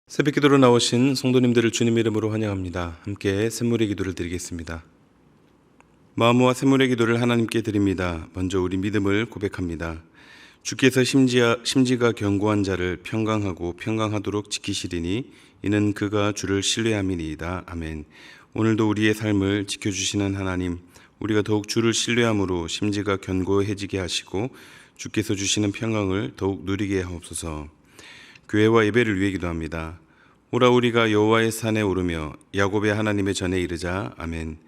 새벽기도로 나오신 성도님들을 주님 이름으로 환영합니다. 함께 샘물의 기도를 드리겠습니다. 마음과 샘물의 기도를 하나님께 드립니다. 먼저 우리 믿음을 고백합니다. 주께서 심지가 견고한 자를 평강하고 평강하도록 지키시리니 이는 그가 주를 신뢰함이니이다. 아멘. 오늘도 우리의 삶을 지켜주시는 하나님, 우리가 더욱 주를 신뢰함으로 심지가 견고해지게 하시고 주께서 주시는 평강을 더욱 누리게 하옵소서. 교회와 예배를 위해 기도합니다. 오라 우리가 여호와의 산에 오르며 야곱의 하나님의 전에 이르자. 아멘.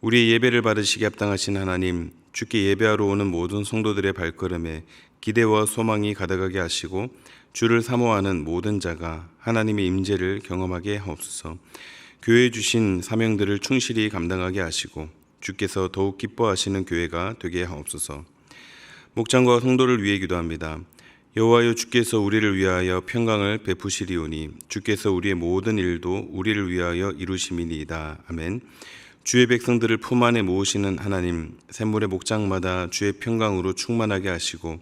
우리의 예배를 받으시기 합당하신 하나님, 주께 예배하러 오는 모든 성도들의 발걸음에 기대와 소망이 가득하게 하시고 주를 사모하는 모든 자가 하나님의 임재를 경험하게 하옵소서. 교회에 주신 사명들을 충실히 감당하게 하시고 주께서 더욱 기뻐하시는 교회가 되게 하옵소서. 목장과 성도를 위해 기도합니다. 여호와여, 주께서 우리를 위하여 평강을 베푸시리오니 주께서 우리의 모든 일도 우리를 위하여 이루심이니이다. 아멘. 주의 백성들을 품 안에 모으시는 하나님, 샘물의 목장마다 주의 평강으로 충만하게 하시고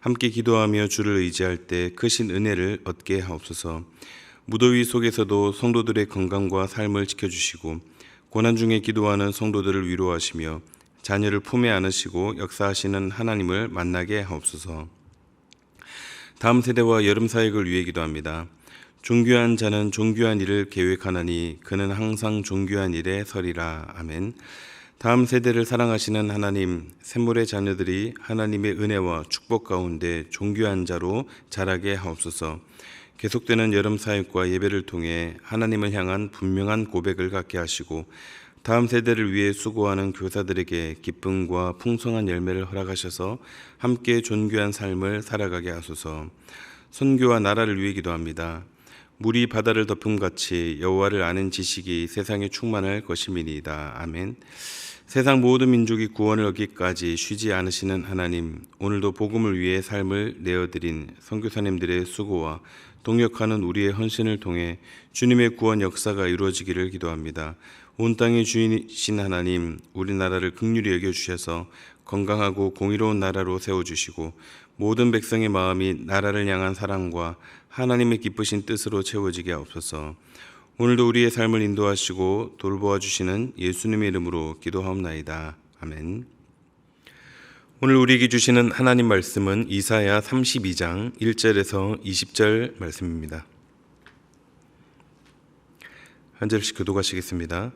함께 기도하며 주를 의지할 때 크신 은혜를 얻게 하옵소서. 무더위 속에서도 성도들의 건강과 삶을 지켜주시고 고난 중에 기도하는 성도들을 위로하시며 자녀를 품에 안으시고 역사하시는 하나님을 만나게 하옵소서. 다음 세대와 여름 사역을 위해 기도합니다. 존귀한 자는 존귀한 일을 계획하나니 그는 항상 존귀한 일에 서리라. 아멘. 다음 세대를 사랑하시는 하나님, 샘물의 자녀들이 하나님의 은혜와 축복 가운데 존귀한 자로 자라게 하옵소서. 계속되는 여름 사역과 예배를 통해 하나님을 향한 분명한 고백을 갖게 하시고 다음 세대를 위해 수고하는 교사들에게 기쁨과 풍성한 열매를 허락하셔서 함께 존귀한 삶을 살아가게 하소서. 선교와 나라를 위해 기도합니다. 물이 바다를 덮음같이 여호와를 아는 지식이 세상에 충만할 것임이니이다. 아멘. 세상 모든 민족이 구원을 얻기까지 쉬지 않으시는 하나님, 오늘도 복음을 위해 삶을 내어드린 선교사님들의 수고와 동역하는 우리의 헌신을 통해 주님의 구원 역사가 이루어지기를 기도합니다. 온 땅의 주인이신 하나님, 우리나라를 긍휼히 여겨주셔서 건강하고 공의로운 나라로 세워주시고 모든 백성의 마음이 나라를 향한 사랑과 하나님의 기쁘신 뜻으로 채워지게 하옵소서. 오늘도 우리의 삶을 인도하시고 돌보아 주시는 예수님의 이름으로 기도하옵나이다. 아멘. 오늘 우리에게 주시는 하나님 말씀은 이사야 32장 1절에서 20절 말씀입니다. 한 절씩 교독하시겠습니다.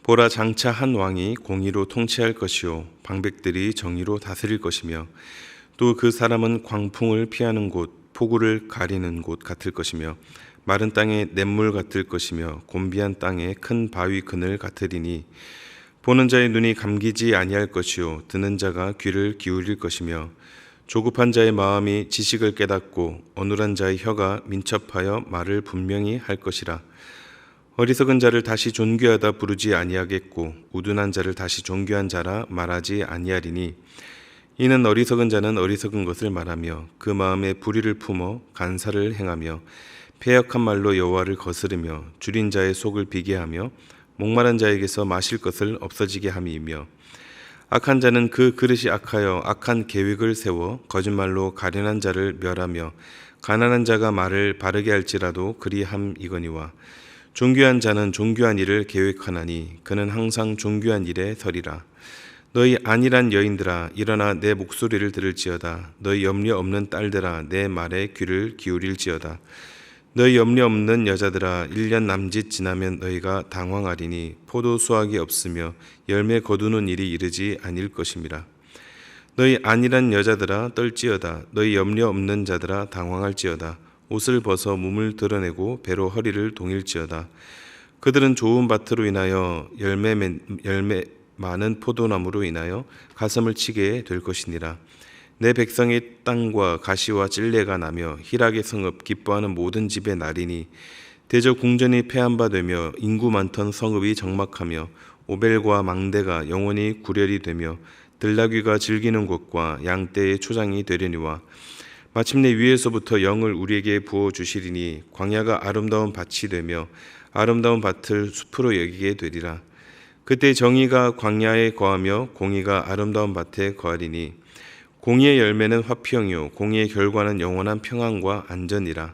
보라, 장차 한 왕이 공의로 통치할 것이요 방백들이 정의로 다스릴 것이며 또 그 사람은 광풍을 피하는 곳, 폭우를 가리는 곳 같을 것이며 마른 땅에 냇물 같을 것이며 곤비한 땅에 큰 바위 그늘 같으리니 보는 자의 눈이 감기지 아니할 것이요 듣는 자가 귀를 기울일 것이며 조급한 자의 마음이 지식을 깨닫고 어눌한 자의 혀가 민첩하여 말을 분명히 할 것이라. 어리석은 자를 다시 존귀하다 부르지 아니하겠고 우둔한 자를 다시 존귀한 자라 말하지 아니하리니 이는 어리석은 자는 어리석은 것을 말하며 그 마음에 불의를 품어 간사를 행하며 패역한 말로 여호와를 거스르며 줄인 자의 속을 비게 하며 목마른 자에게서 마실 것을 없어지게 함이며 악한 자는 그 그릇이 악하여 악한 계획을 세워 거짓말로 가련한 자를 멸하며 가난한 자가 말을 바르게 할지라도 그리함이거니와 존귀한 자는 존귀한 일을 계획하나니 그는 항상 존귀한 일에 서리라. 너희 안일한 여인들아, 일어나 내 목소리를 들을지어다. 너희 염려 없는 딸들아, 내 말에 귀를 기울일지어다. 너희 염려 없는 여자들아, 1년 남짓 지나면 너희가 당황하리니 포도 수확이 없으며 열매 거두는 일이 이르지 아닐 것임이라. 너희 안일한 여자들아, 떨지어다. 너희 염려 없는 자들아, 당황할지어다. 옷을 벗어 몸을 드러내고 배로 허리를 동일지어다. 그들은 좋은 밭으로 인하여 열매 많은 포도나무로 인하여 가슴을 치게 될 것이니라. 내 백성의 땅과 가시와 찔레가 나며 희락의 성읍 기뻐하는 모든 집의 날이니 대저 궁전이 패한 바 되며 인구 많던 성읍이 적막하며 오벨과 망대가 영원히 구렬이 되며 들나귀가 즐기는 곳과 양떼의 초장이 되려니와 마침내 위에서부터 영을 우리에게 부어주시리니 광야가 아름다운 밭이 되며 아름다운 밭을 숲으로 여기게 되리라. 그때 정의가 광야에 거하며 공의가 아름다운 밭에 거하리니 공의의 열매는 화평이요 공의의 결과는 영원한 평안과 안전이라.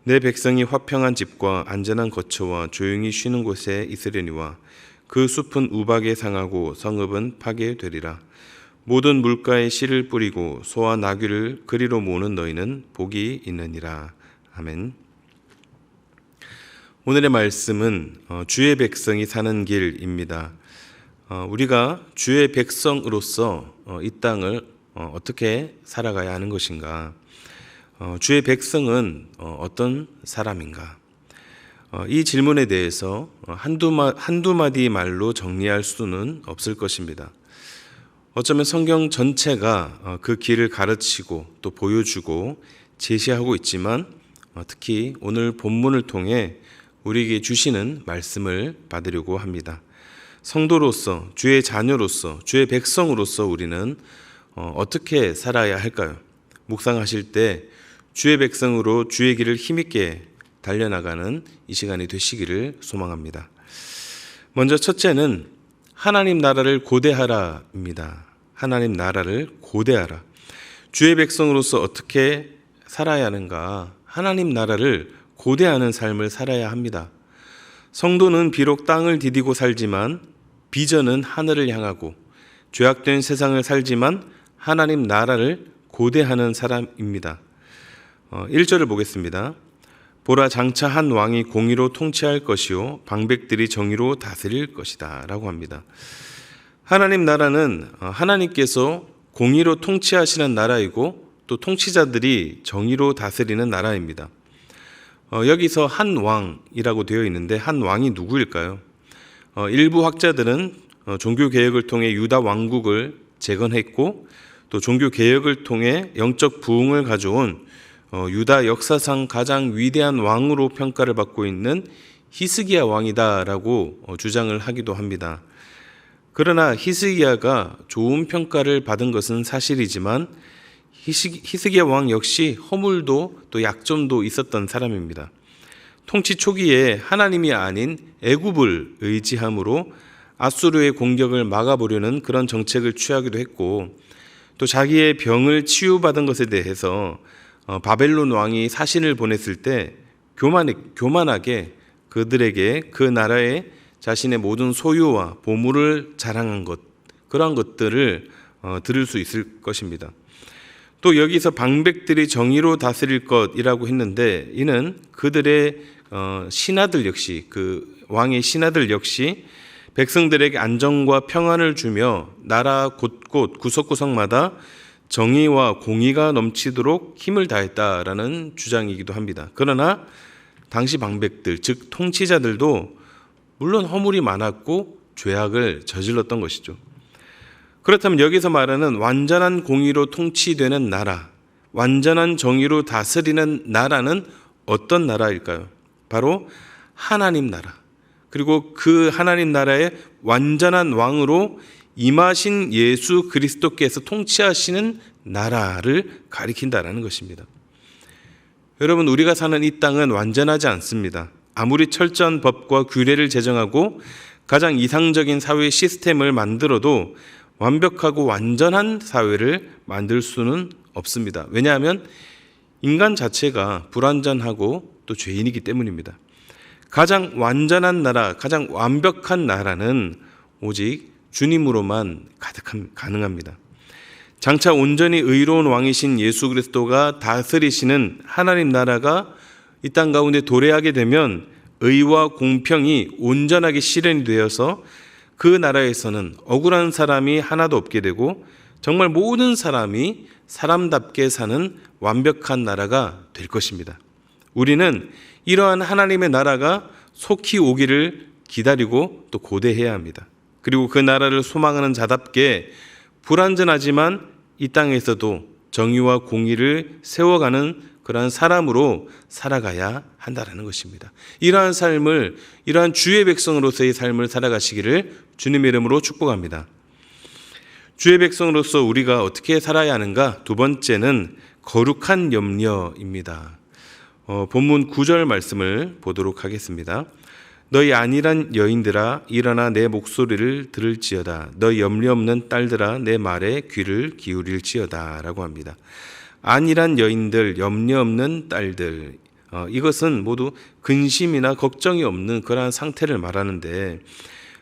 내 백성이 화평한 집과 안전한 거처와 조용히 쉬는 곳에 있으려니와 그 숲은 우박에 상하고 성읍은 파괴되리라. 모든 물가에 씨를 뿌리고 소와 나귀를 그리로 모으는 너희는 복이 있느니라. 아멘. 오늘의 말씀은 주의 백성이 사는 길입니다. 우리가 주의 백성으로서 이 땅을 어떻게 살아가야 하는 것인가? 주의 백성은 어떤 사람인가? 이 질문에 대해서 한두 마디 말로 정리할 수는 없을 것입니다. 어쩌면 성경 전체가 그 길을 가르치고 또 보여주고 제시하고 있지만 특히 오늘 본문을 통해 우리에게 주시는 말씀을 받으려고 합니다. 성도로서, 주의 자녀로서, 주의 백성으로서 우리는 어떻게 살아야 할까요? 묵상하실 때 주의 백성으로 주의 길을 힘있게 달려나가는 이 시간이 되시기를 소망합니다. 먼저 첫째는 하나님 나라를 고대하라입니다. 하나님 나라를 고대하라. 주의 백성으로서 어떻게 살아야 하는가? 하나님 나라를 고대하는 삶을 살아야 합니다. 성도는 비록 땅을 디디고 살지만 비전은 하늘을 향하고 죄악된 세상을 살지만 하나님 나라를 고대하는 사람입니다. 1절을 보겠습니다. 보라, 장차 한 왕이 공의로 통치할 것이요 방백들이 정의로 다스릴 것이다 라고 합니다. 하나님 나라는 하나님께서 공의로 통치하시는 나라이고 또 통치자들이 정의로 다스리는 나라입니다. 여기서 한 왕이라고 되어 있는데 한 왕이 누구일까요? 일부 학자들은 종교개혁을 통해 유다 왕국을 재건했고 또 종교개혁을 통해 영적 부흥을 가져온 유다 역사상 가장 위대한 왕으로 평가를 받고 있는 히스기야 왕이다라고 주장을 하기도 합니다. 그러나 히스기야가 좋은 평가를 받은 것은 사실이지만 히스기야 왕 역시 허물도 또 약점도 있었던 사람입니다. 통치 초기에 하나님이 아닌 애굽을 의지함으로 아수르의 공격을 막아보려는 그런 정책을 취하기도 했고 또 자기의 병을 치유받은 것에 대해서 바벨론 왕이 사신을 보냈을 때 교만하게 그들에게 그 나라의 자신의 모든 소유와 보물을 자랑한 것, 그러한 것들을 들을 수 있을 것입니다. 또 여기서 방백들이 정의로 다스릴 것이라고 했는데 이는 그들의 신하들 역시, 그 왕의 신하들 역시 백성들에게 안정과 평안을 주며 나라 곳곳 구석구석마다 정의와 공의가 넘치도록 힘을 다했다라는 주장이기도 합니다. 그러나 당시 방백들, 즉 통치자들도 물론 허물이 많았고 죄악을 저질렀던 것이죠. 그렇다면 여기서 말하는 완전한 공의로 통치되는 나라, 완전한 정의로 다스리는 나라는 어떤 나라일까요? 바로 하나님 나라. 그리고 그 하나님 나라의 완전한 왕으로 임하신 예수 그리스도께서 통치하시는 나라를 가리킨다라는 것입니다. 여러분, 우리가 사는 이 땅은 완전하지 않습니다. 아무리 철저한 법과 규례를 제정하고 가장 이상적인 사회 시스템을 만들어도 완벽하고 완전한 사회를 만들 수는 없습니다. 왜냐하면 인간 자체가 불완전하고 또 죄인이기 때문입니다. 가장 완전한 나라, 가장 완벽한 나라는 오직 주님으로만 가능합니다. 장차 온전히 의로운 왕이신 예수 그리스도가 다스리시는 하나님 나라가 이 땅 가운데 도래하게 되면 의와 공평이 온전하게 실현이 되어서 그 나라에서는 억울한 사람이 하나도 없게 되고 정말 모든 사람이 사람답게 사는 완벽한 나라가 될 것입니다. 우리는 이러한 하나님의 나라가 속히 오기를 기다리고 또 고대해야 합니다. 그리고 그 나라를 소망하는 자답게 불완전하지만 이 땅에서도 정의와 공의를 세워가는 그러한 사람으로 살아가야 한다는 것입니다. 이러한 삶을, 이러한 주의 백성으로서의 삶을 살아가시기를 주님의 이름으로 축복합니다. 주의 백성으로서 우리가 어떻게 살아야 하는가? 두 번째는 거룩한 염려입니다. 본문 9절 말씀을 보도록 하겠습니다. 너희 안일한 여인들아 일어나 내 목소리를 들을지어다. 너희 염려 없는 딸들아 내 말에 귀를 기울일지어다 라고 합니다. 안일한 여인들, 염려 없는 딸들, 이것은 모두 근심이나 걱정이 없는 그러한 상태를 말하는데,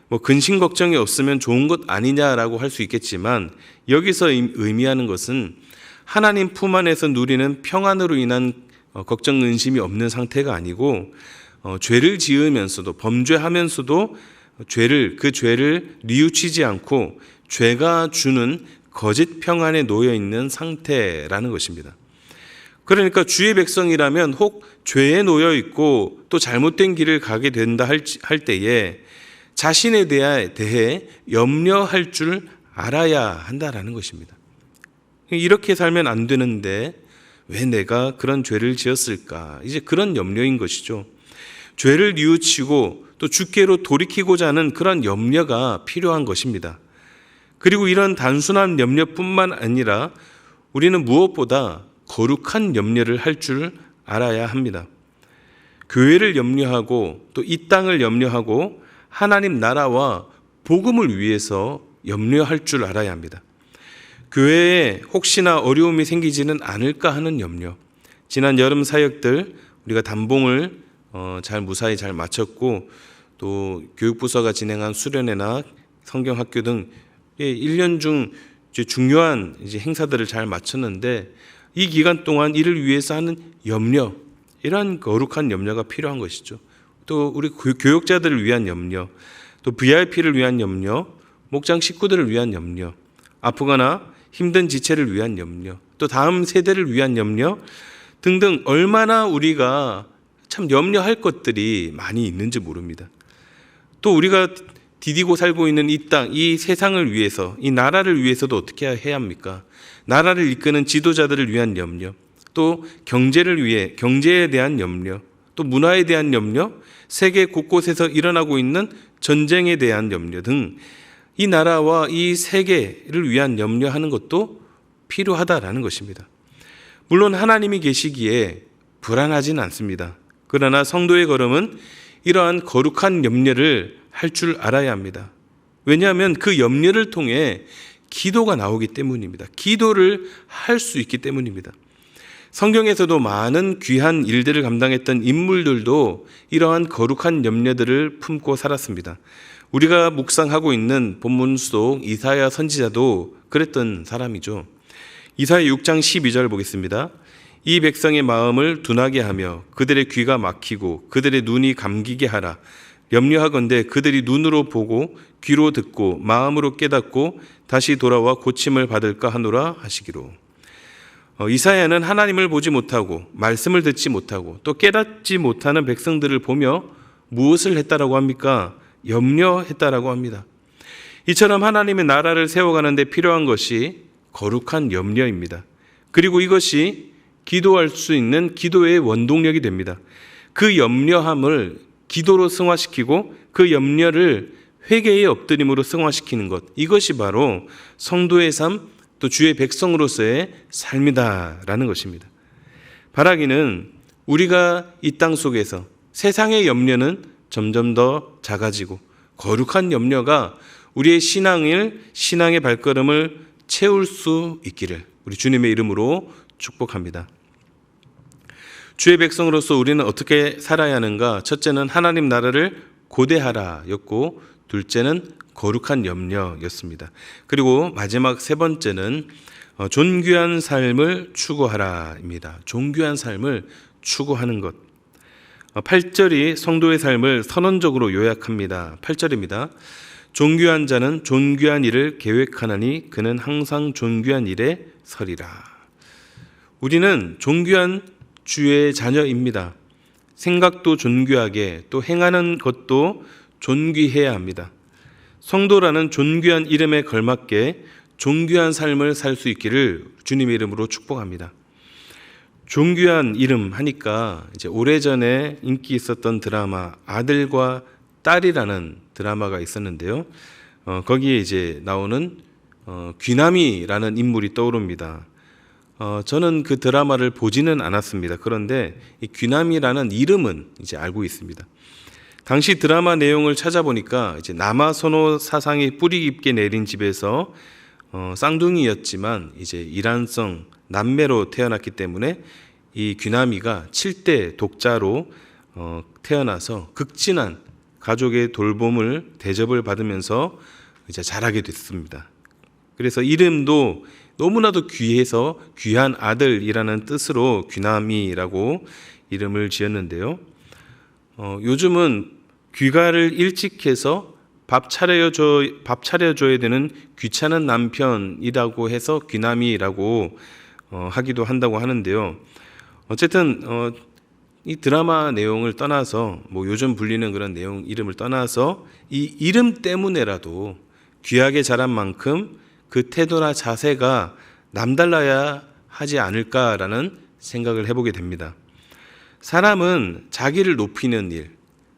뭐 근심 걱정이 없으면 좋은 것 아니냐라고 할 수 있겠지만, 여기서 의미하는 것은 하나님 품 안에서 누리는 평안으로 인한 걱정 근심이 없는 상태가 아니고, 죄를 지으면서도 범죄하면서도 그 죄를 뉘우치지 않고 죄가 주는 거짓 평안에 놓여 있는 상태라는 것입니다. 그러니까 주의 백성이라면 혹 죄에 놓여 있고 또 잘못된 길을 가게 된다 할 때에 자신에 대해 염려할 줄 알아야 한다라는 것입니다. 이렇게 살면 안 되는데 왜 내가 그런 죄를 지었을까? 이제 그런 염려인 것이죠. 죄를 뉘우치고 또 주께로 돌이키고자 하는 그런 염려가 필요한 것입니다. 그리고 이런 단순한 염려뿐만 아니라 우리는 무엇보다 거룩한 염려를 할 줄 알아야 합니다. 교회를 염려하고 또 이 땅을 염려하고 하나님 나라와 복음을 위해서 염려할 줄 알아야 합니다. 교회에 혹시나 어려움이 생기지는 않을까 하는 염려. 지난 여름 사역들 우리가 단봉을 무사히 잘 마쳤고, 또 교육부서가 진행한 수련회나 성경학교 등 1년 중 중요한 행사들을 잘 마쳤는데, 이 기간 동안 이를 위해서 하는 염려, 이러한 거룩한 염려가 필요한 것이죠. 또 우리 교육자들을 위한 염려, 또 VIP를 위한 염려, 목장 식구들을 위한 염려, 아프거나 힘든 지체를 위한 염려, 또 다음 세대를 위한 염려 등등, 얼마나 우리가 참 염려할 것들이 많이 있는지 모릅니다. 또 우리가 디디고 살고 있는 이 땅, 이 세상을 위해서, 이 나라를 위해서도 어떻게 해야 합니까? 나라를 이끄는 지도자들을 위한 염려, 또 경제에 대한 염려, 또 문화에 대한 염려, 세계 곳곳에서 일어나고 있는 전쟁에 대한 염려 등 이 나라와 이 세계를 위한 염려하는 것도 필요하다라는 것입니다. 물론 하나님이 계시기에 불안하진 않습니다. 그러나 성도의 걸음은 이러한 거룩한 염려를 할 줄 알아야 합니다. 왜냐하면 그 염려를 통해 기도가 나오기 때문입니다. 기도를 할 수 있기 때문입니다. 성경에서도 많은 귀한 일들을 감당했던 인물들도 이러한 거룩한 염려들을 품고 살았습니다. 우리가 묵상하고 있는 본문 속 이사야 선지자도 그랬던 사람이죠. 이사야 6장 12절 보겠습니다. 이 백성의 마음을 둔하게 하며 그들의 귀가 막히고 그들의 눈이 감기게 하라. 염려하건대 그들이 눈으로 보고 귀로 듣고 마음으로 깨닫고 다시 돌아와 고침을 받을까 하노라 하시기로. 이사야는 하나님을 보지 못하고 말씀을 듣지 못하고 또 깨닫지 못하는 백성들을 보며 무엇을 했다라고 합니까? 염려했다라고 합니다. 이처럼 하나님의 나라를 세워가는 데 필요한 것이 거룩한 염려입니다. 그리고 이것이 기도할 수 있는 기도의 원동력이 됩니다. 그 염려함을 기도로 승화시키고 그 염려를 회개의 엎드림으로 승화시키는 것, 이것이 바로 성도의 삶, 또 주의 백성으로서의 삶이다라는 것입니다. 바라기는 우리가 이 땅 속에서 세상의 염려는 점점 더 작아지고 거룩한 염려가 우리의 신앙의 발걸음을 채울 수 있기를 우리 주님의 이름으로 축복합니다. 주의 백성으로서 우리는 어떻게 살아야 하는가? 첫째는 하나님 나라를 고대하라 였고, 둘째는 거룩한 염려였습니다. 그리고 마지막 세 번째는 존귀한 삶을 추구하라입니다. 존귀한 삶을 추구하는 것. 8절이 성도의 삶을 선언적으로 요약합니다. 8절입니다. 존귀한 자는 존귀한 일을 계획하나니 그는 항상 존귀한 일에 서리라. 우리는 존귀한 주의 자녀입니다. 생각도 존귀하게 또 행하는 것도 존귀해야 합니다. 성도라는 존귀한 이름에 걸맞게 존귀한 삶을 살 수 있기를 주님의 이름으로 축복합니다. 존귀한 이름 하니까 이제 오래전에 인기 있었던 드라마 아들과 딸이라는 드라마가 있었는데요. 거기에 이제 나오는 귀남이라는 인물이 떠오릅니다. 저는 그 드라마를 보지는 않았습니다. 그런데 이 귀남이라는 이름은 이제 알고 있습니다. 당시 드라마 내용을 찾아보니까 이제 남아선호 사상이 뿌리 깊게 내린 집에서 쌍둥이였지만 이제 일란성 남매로 태어났기 때문에 이 귀남이가 7대 독자로 태어나서 극진한 가족의 돌봄을 대접을 받으면서 이제 자라게 됐습니다. 그래서 이름도 너무나도 귀해서 귀한 아들이라는 뜻으로 귀남이라고 이름을 지었는데요. 요즘은 귀가를 일찍 해서 밥 차려줘야 되는 귀찮은 남편이라고 해서 귀남이라고 하기도 한다고 하는데요. 어쨌든 이 드라마 내용을 떠나서 요즘 불리는 그런 내용 이름을 떠나서 이 이름 때문에라도 귀하게 자란 만큼 그 태도나 자세가 남달라야 하지 않을까라는 생각을 해보게 됩니다. 사람은 자기를 높이는 일,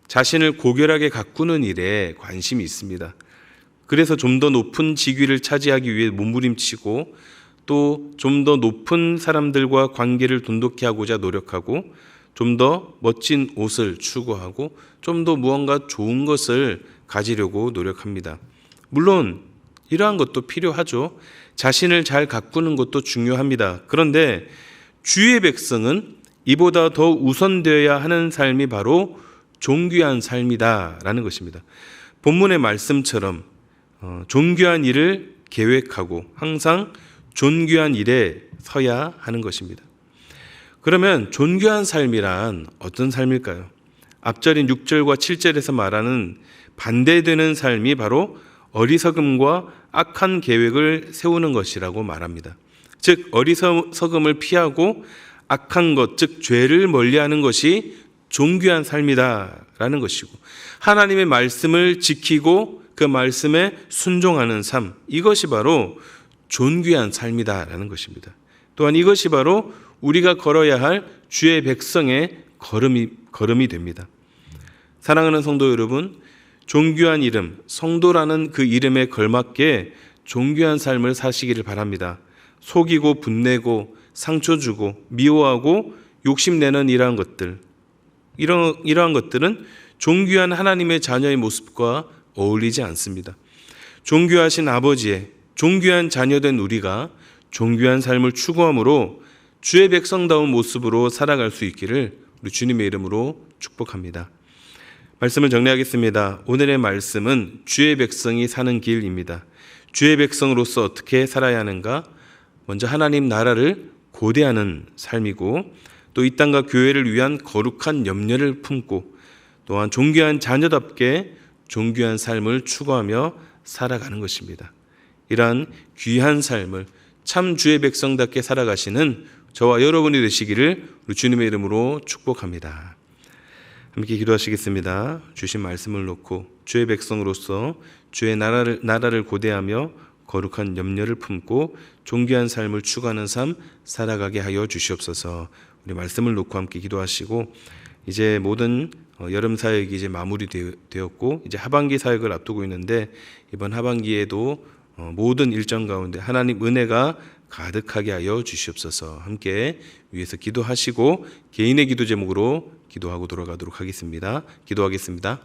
자신을 고결하게 가꾸는 일에 관심이 있습니다. 그래서 좀 더 높은 직위를 차지하기 위해 몸부림치고 또 좀 더 높은 사람들과 관계를 돈독히 하고자 노력하고 좀 더 멋진 옷을 추구하고 좀 더 무언가 좋은 것을 가지려고 노력합니다. 물론 이러한 것도 필요하죠. 자신을 잘 가꾸는 것도 중요합니다. 그런데 주의 백성은 이보다 더 우선되어야 하는 삶이 바로 존귀한 삶이다라는 것입니다. 본문의 말씀처럼 존귀한 일을 계획하고 항상 존귀한 일에 서야 하는 것입니다. 그러면 존귀한 삶이란 어떤 삶일까요? 앞절인 6절과 7절에서 말하는 반대되는 삶이 바로 어리석음과 악한 계획을 세우는 것이라고 말합니다. 즉 어리석음을 피하고 악한 것, 즉 죄를 멀리하는 것이 존귀한 삶이다라는 것이고 하나님의 말씀을 지키고 그 말씀에 순종하는 삶, 이것이 바로 존귀한 삶이다라는 것입니다. 또한 이것이 바로 우리가 걸어야 할 주의 백성의 걸음이 됩니다. 사랑하는 성도 여러분, 존귀한 이름, 성도라는 그 이름에 걸맞게 존귀한 삶을 사시기를 바랍니다. 속이고 분내고 상처 주고 미워하고 욕심내는 이러한 것들은 존귀한 하나님의 자녀의 모습과 어울리지 않습니다. 존귀하신 아버지의 존귀한 자녀된 우리가 존귀한 삶을 추구함으로 주의 백성다운 모습으로 살아갈 수 있기를 우리 주님의 이름으로 축복합니다. 말씀을 정리하겠습니다. 오늘의 말씀은 주의 백성이 사는 길입니다. 주의 백성으로서 어떻게 살아야 하는가? 먼저 하나님 나라를 고대하는 삶이고 또 이 땅과 교회를 위한 거룩한 염려를 품고 또한 존귀한 자녀답게 존귀한 삶을 추구하며 살아가는 것입니다. 이러한 귀한 삶을 참 주의 백성답게 살아가시는 저와 여러분이 되시기를 우리 주님의 이름으로 축복합니다. 함께 기도하시겠습니다. 주신 말씀을 놓고 주의 백성으로서 주의 나라를 고대하며 거룩한 염려를 품고 존귀한 삶을 추구하는 삶 살아가게 하여 주시옵소서. 우리 말씀을 놓고 함께 기도하시고 이제 모든 여름 사역이 이제 마무리되었고 이제 하반기 사역을 앞두고 있는데 이번 하반기에도 모든 일정 가운데 하나님 은혜가 가득하게 하여 주시옵소서. 함께 위에서 기도하시고 개인의 기도 제목으로 기도하고 돌아가도록 하겠습니다. 기도하겠습니다.